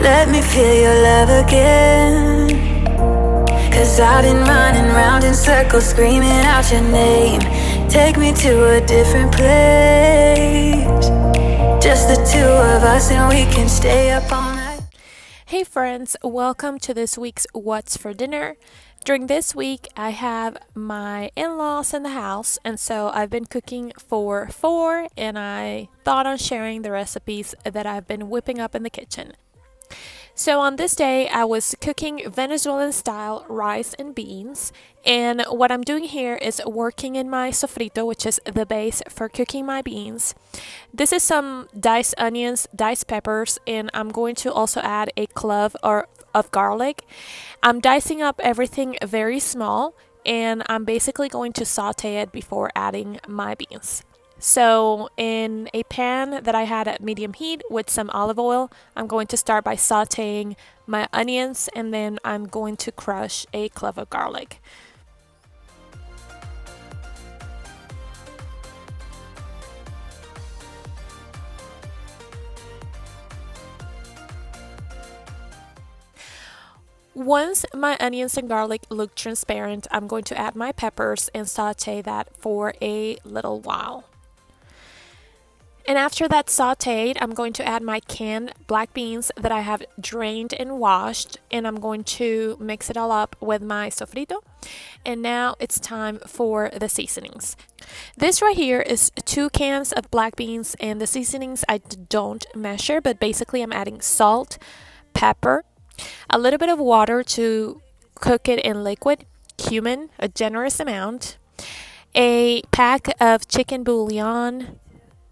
Let me feel your love again. 'Cause I've been running round in circles, screaming out your name. Take me to a different place. Just the two of us and we can stay up all night. Hey friends, welcome to this week's What's for Dinner. During this week, I have my in-laws in the house, and so I've been cooking for four, and I thought on sharing the recipes that I've been whipping up in the kitchen. So on this day, I was cooking Venezuelan style rice and beans, and what I'm doing here is working in my sofrito, which is the base for cooking my beans. This is some diced onions, diced peppers, and I'm going to also add a clove of garlic. I'm dicing up everything very small, and I'm basically going to saute it before adding my beans. So in a pan that I had at medium heat with some olive oil, I'm going to start by sauteing my onions, and then I'm going to crush a clove of garlic. Once my onions and garlic look transparent, I'm going to add my peppers and saute that for a little while. And after that's sauteed, I'm going to add my canned black beans that I have drained and washed, and I'm going to mix it all up with my sofrito. And now it's time for the seasonings. This right here is 2 cans of black beans, and the seasonings I don't measure, but basically I'm adding salt, pepper, a little bit of water to cook it in liquid, cumin, a generous amount, a pack of chicken bouillon,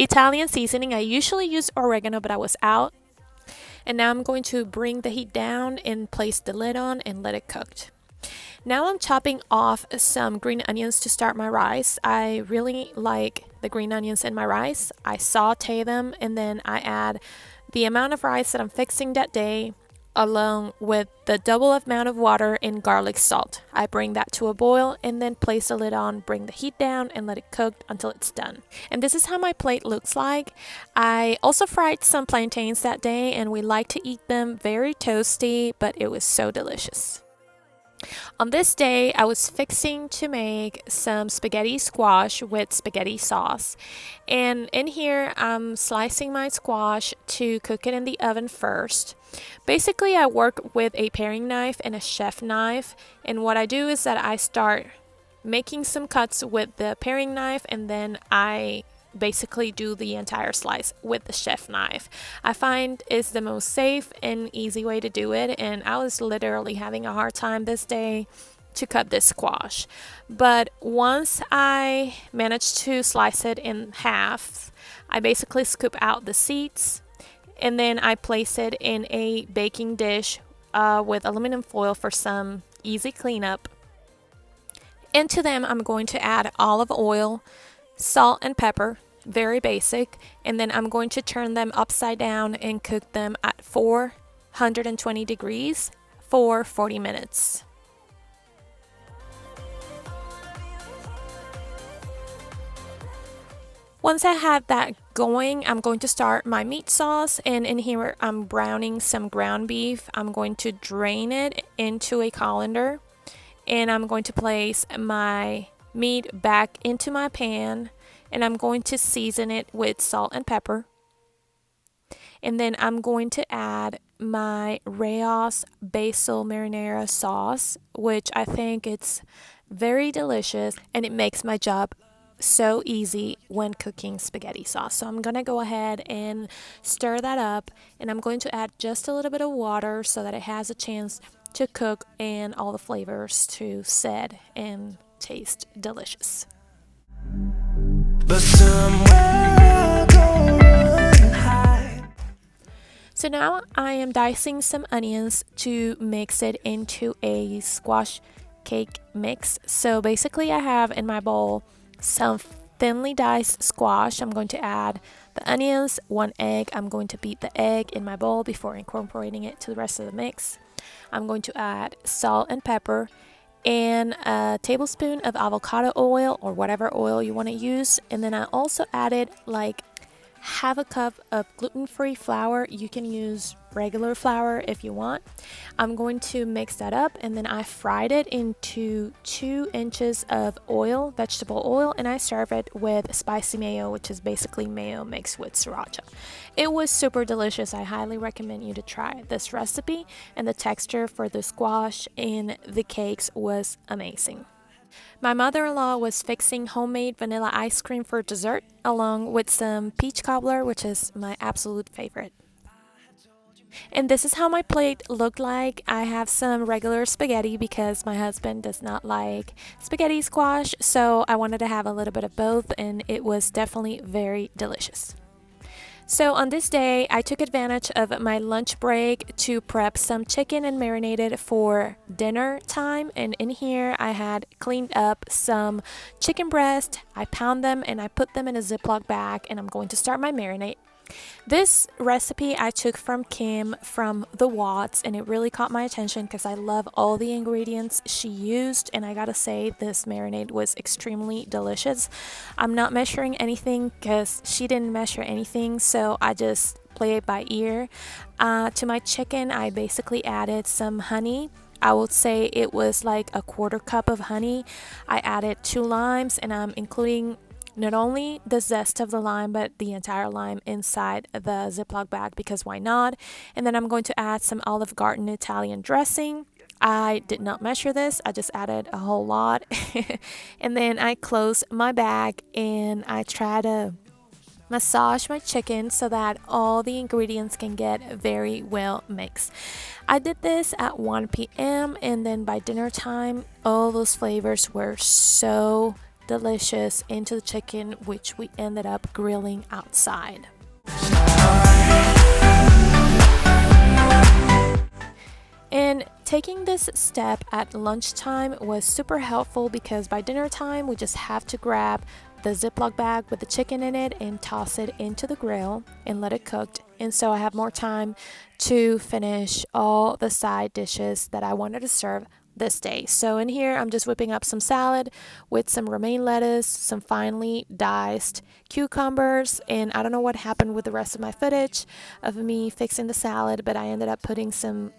Italian seasoning. I usually use oregano, but I was out. And now I'm going to bring the heat down and place the lid on and let it cook. Now I'm chopping off some green onions to start my rice. I really like the green onions in my rice. I saute them, and then I add the amount of rice that I'm fixing that day, along with the double amount of water and garlic salt. I bring that to a boil and then place the lid on, bring the heat down, and let it cook until it's done. And this is how my plate looks like. I also fried some plantains that day, and we like to eat them very toasty, but it was so delicious. On this day, I was fixing to make some spaghetti squash with spaghetti sauce. And in here, I'm slicing my squash to cook it in the oven first. Basically, I work with a paring knife and a chef knife. And what I do is that I start making some cuts with the paring knife, and then I basically do the entire slice with the chef knife. I find it's the most safe and easy way to do it, and I was literally having a hard time this day to cut this squash. But once I managed to slice it in half, I basically scoop out the seeds, and then I place it in a baking dish with aluminum foil for some easy cleanup. Into them, I'm going to add olive oil, salt and pepper, very basic, and then I'm going to turn them upside down and cook them at 420 degrees for 40 minutes. Once I have that going, I'm going to start my meat sauce, and in here I'm browning some ground beef. I'm going to drain it into a colander, and I'm going to place my meat back into my pan, and I'm going to season it with salt and pepper. And then I'm going to add my Rayos basil marinara sauce, which I think it's very delicious, and it makes my job so easy when cooking spaghetti sauce. So I'm going to go ahead and stir that up, and I'm going to add just a little bit of water so that it has a chance to cook and all the flavors to set and taste delicious. But somewhere go and hide. So now I am dicing some onions to mix it into a squash cake mix. So basically I have in my bowl some thinly diced squash. I'm going to add the onions, 1 egg. I'm going to beat the egg in my bowl before incorporating it to the rest of the mix. I'm going to add salt and pepper and a tablespoon of avocado oil or whatever oil you want to use. And then I also added like half a cup of gluten-free flour. You can use regular flour if you want. I'm going to mix that up, and then I fried it into 2 inches of oil, vegetable oil, and I serve it with spicy mayo, which is basically mayo mixed with sriracha. It was super delicious. I highly recommend you to try this recipe, and the texture for the squash and the cakes was amazing. My mother-in-law was fixing homemade vanilla ice cream for dessert, along with some peach cobbler, which is my absolute favorite. And this is how my plate looked like. I have some regular spaghetti because my husband does not like spaghetti squash, so I wanted to have a little bit of both, and it was definitely very delicious. So on this day, I took advantage of my lunch break to prep some chicken and marinate it for dinner time. And in here, I had cleaned up some chicken breast. I pound them and I put them in a Ziploc bag, and I'm going to start my marinade. This recipe I took from Kim from the Watts, and it really caught my attention because I love all the ingredients she used, and I gotta say this marinade was extremely delicious. I'm not measuring anything because she didn't measure anything, so I just play it by ear. To my chicken, I basically added some honey. I would say it was like a quarter cup of honey. I added 2 limes, and I'm including not only the zest of the lime, but the entire lime inside the Ziploc bag because why not? And then I'm going to add some Olive Garden Italian dressing. I did not measure this, I just added a whole lot. And then I close my bag and I try to massage my chicken so that all the ingredients can get very well mixed. I did this at 1 p.m. and then by dinner time, all those flavors were so delicious into the chicken, which we ended up grilling outside. And taking this step at lunchtime was super helpful because by dinner time we just have to grab the Ziploc bag with the chicken in it and toss it into the grill and let it cook. And so I have more time to finish all the side dishes that I wanted to serve this day. So in here I'm just whipping up some salad with some romaine lettuce, some finely diced cucumbers, and I don't know what happened with the rest of my footage of me fixing the salad, but I ended up putting some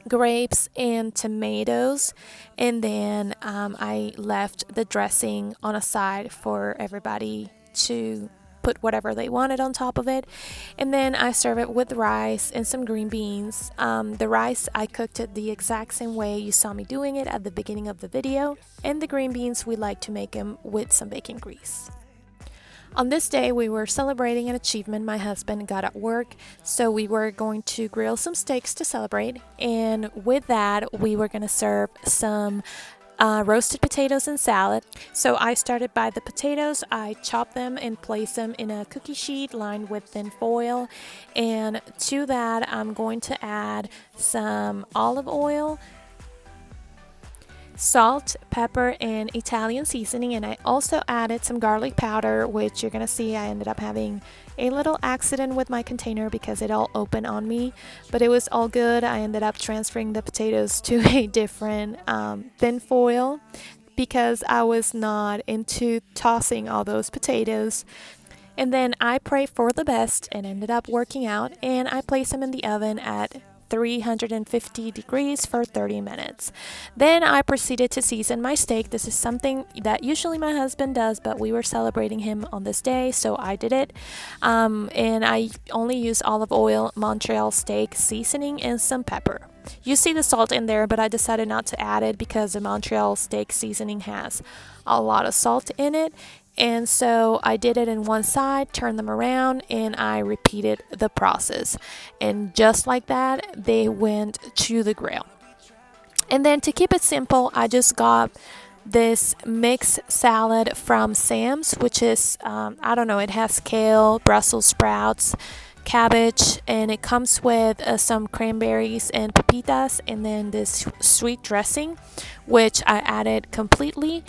grapes and tomatoes, and then I left the dressing on a side for everybody to put whatever they wanted on top of it. And then I serve it with rice and some green beans. The rice I cooked it the exact same way you saw me doing it at the beginning of the video, and the green beans we like to make them with some bacon grease. On this day, we were celebrating an achievement my husband got at work, so we were going to grill some steaks to celebrate, and with that, we were going to serve some roasted potatoes and salad. So I started by the potatoes. I chopped them and placed them in a cookie sheet lined with thin foil, and to that, I'm going to add some olive oil, salt, pepper, and Italian seasoning, and I also added some garlic powder, which you're gonna see I ended up having a little accident with my container because it all opened on me, but it was all good. I ended up transferring the potatoes to a different thin foil because I was not into tossing all those potatoes. And then I prayed for the best and ended up working out, and I placed them in the oven at 350 degrees for 30 minutes. Then I proceeded to season my steak. This is something that usually my husband does, but we were celebrating him on this day, so I did it. And I only use olive oil, Montreal steak seasoning, and some pepper. You see the salt in there, but I decided not to add it because the Montreal steak seasoning has a lot of salt in it. And so I did it in one side, turned them around, and I repeated the process. And just like that, they went to the grill. And then to keep it simple, I just got this mixed salad from Sam's, which is, I don't know, it has kale, Brussels sprouts, cabbage, and it comes with some cranberries and pepitas, and then this sweet dressing, which I added completely.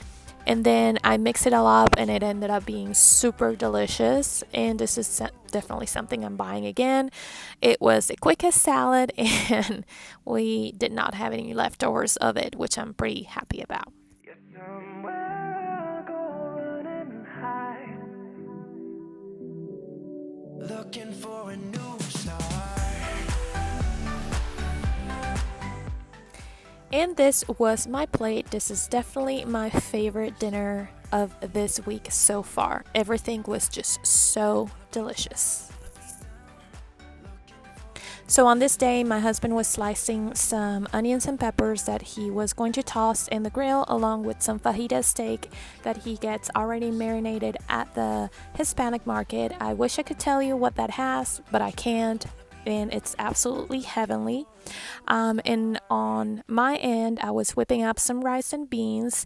And then I mix it all up, and it ended up being super delicious. And this is definitely something I'm buying again. It was the quickest salad, and we did not have any leftovers of it, which I'm pretty happy about. looking for a new start. And this was my plate. This is definitely my favorite dinner of this week so far. Everything was just so delicious. So on this day, my husband was slicing some onions and peppers that he was going to toss in the grill, along with some fajita steak that he gets already marinated at the Hispanic market. I wish I could tell you what that has, but I can't, and it's absolutely heavenly. And on my end, I was whipping up some rice and beans.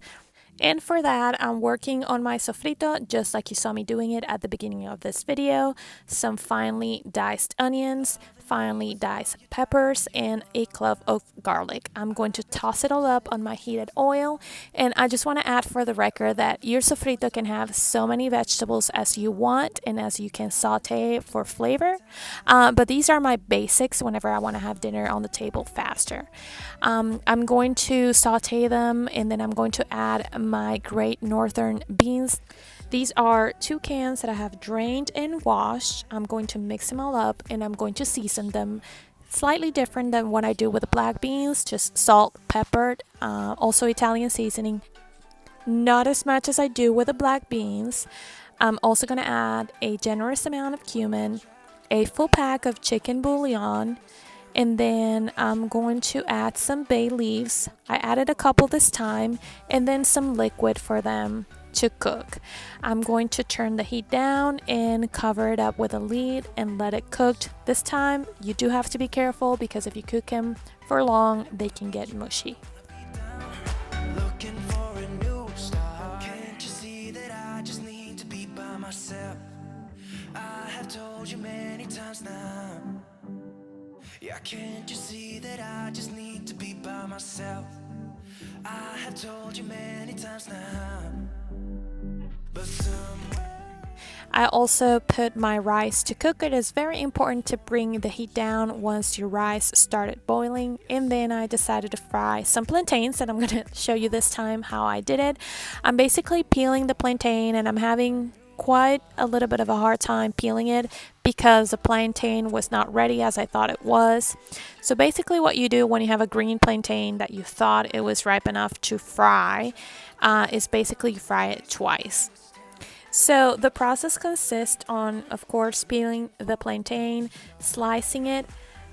And for that, I'm working on my sofrito, just like you saw me doing it at the beginning of this video. Some finely diced onions, finely diced peppers, and a clove of garlic. I'm going to toss it all up on my heated oil. And I just want to add for the record that your sofrito can have so many vegetables as you want and as you can saute for flavor. But these are my basics whenever I want to have dinner on the table faster. I'm going to saute them, and then I'm going to add my Great Northern beans. These are 2 cans that I have drained and washed. I'm going to mix them all up, and I'm going to season them slightly different than what I do with the black beans, just salt, pepper, also Italian seasoning. Not as much as I do with the black beans. I'm also going to add a generous amount of cumin, a full pack of chicken bouillon, and then I'm going to add some bay leaves. I added a couple this time, and then some liquid for them to cook. I'm going to turn the heat down and cover it up with a lid and let it cook. This time you do have to be careful, because if you cook them for long, they can get mushy. Looking for a new start. Can't you see that I just need to be by myself? I have told you many times now. Yeah, can't you see that I just need to be by myself? I have told you many times now. But I also put my rice to cook. It is very important to bring the heat down once your rice started boiling. And then I decided to fry some plantains, and I'm going to show you this time how I did it. I'm basically peeling the plantain, and I'm having quite a little bit of a hard time peeling it because the plantain was not ready as I thought it was. So basically what you do when you have a green plantain that you thought it was ripe enough to fry is basically you fry it twice. So the process consists on, of course, peeling the plantain, slicing it,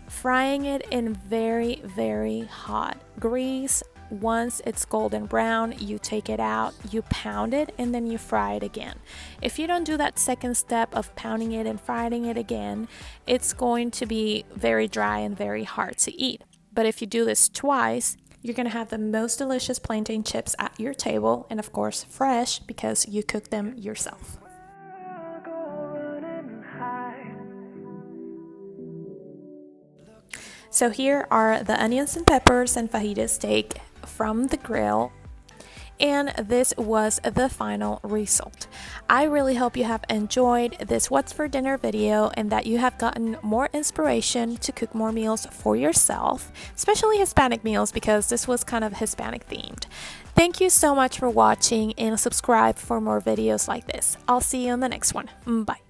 frying it in very, very hot grease. Once it's golden brown, you take it out, you pound it, and then you fry it again. If you don't do that second step of pounding it and frying it again, it's going to be very dry and very hard to eat. But if you do this twice, you're going to have the most delicious plantain chips at your table, and of course fresh because you cook them yourself. So here are the onions and peppers and fajita steak from the grill, and this was the final result. I really hope you have enjoyed this What's for Dinner video and that you have gotten more inspiration to cook more meals for yourself, especially Hispanic meals, because this was kind of Hispanic themed. Thank you so much for watching, and subscribe for more videos like this. I'll see you on the next one. Bye.